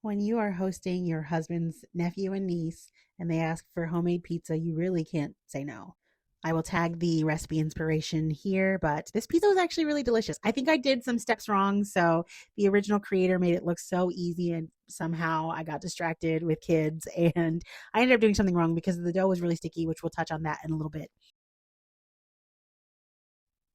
When you are hosting your husband's nephew and niece and they ask for homemade pizza, you really can't say no. I will tag the recipe inspiration here, but this pizza was actually really delicious. I think I did some steps wrong. So the original creator made it look so easy, and somehow I got distracted with kids and I ended up doing something wrong because the dough was really sticky, which we'll touch on that in a little bit.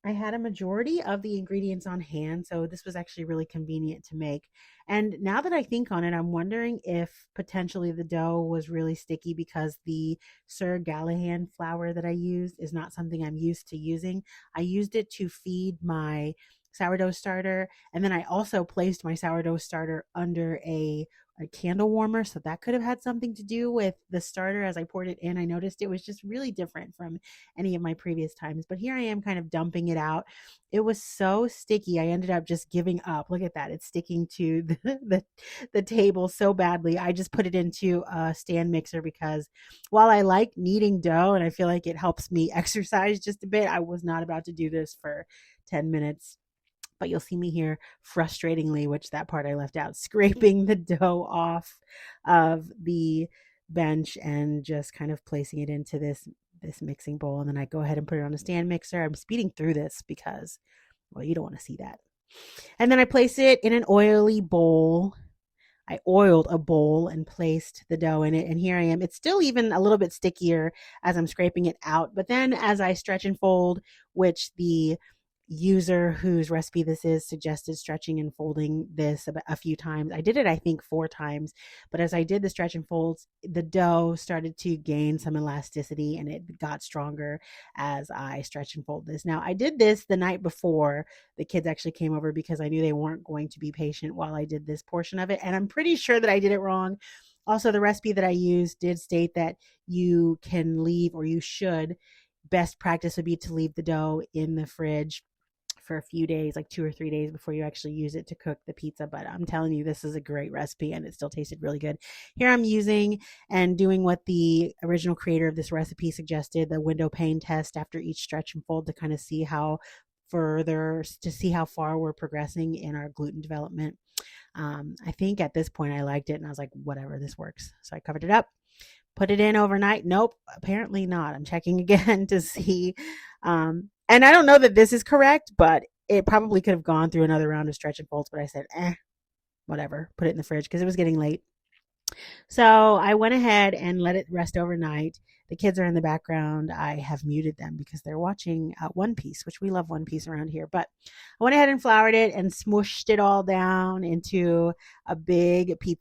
I had a majority of the ingredients on hand, so this was actually really convenient to make. And now that I think on it, I'm wondering if potentially the dough was really sticky because the Sir Gallahan flour that I used is not something I'm used to using. I used it to feed my sourdough starter, and then I also placed my sourdough starter under a candle warmer, so that could have had something to do with the starter. As I poured it in, I noticed it was just really different from any of my previous times. But here I am kind of dumping it out. It was so sticky. I ended up just giving up. Look at that. It's sticking to the table so badly. I just put it into a stand mixer because while I like kneading dough and I feel like it helps me exercise just a bit, I was not about to do this for 10 minutes. But you'll see me here frustratingly, which that part I left out, scraping the dough off of the bench and just kind of placing it into this mixing bowl. And then I go ahead and put it on a stand mixer. I'm speeding through this because, well, you don't want to see that. And then I place it in an oily bowl. I oiled a bowl and placed the dough in it. And here I am. It's still even a little bit stickier as I'm scraping it out. But then as I stretch and fold, which the user whose recipe this is suggested stretching and folding this a few times. I did it, I think, 4 times. But as I did the stretch and folds, the dough started to gain some elasticity and it got stronger as I stretch and fold this. Now, I did this the night before the kids actually came over because I knew they weren't going to be patient while I did this portion of it. And I'm pretty sure that I did it wrong. Also, the recipe that I used did state that you can leave, or you should, best practice would be to leave the dough in the fridge for a few days, like 2 or 3 days before you actually use it to cook the pizza. But I'm telling you, this is a great recipe and it still tasted really good. Here I'm using and doing what the original creator of this recipe suggested, the window pane test after each stretch and fold to kind of see how far we're progressing in our gluten development. I think at this point I liked it and I was like, whatever, this works. So I covered it up, put it in overnight. Nope, apparently not. I'm checking again to see. And I don't know that this is correct, but it probably could have gone through another round of stretch and folds. But I said, whatever, put it in the fridge because it was getting late. So I went ahead and let it rest overnight. The kids are in the background. I have muted them because they're watching One Piece, which we love One Piece around here. But I went ahead and floured it and smooshed it all down into a big pizza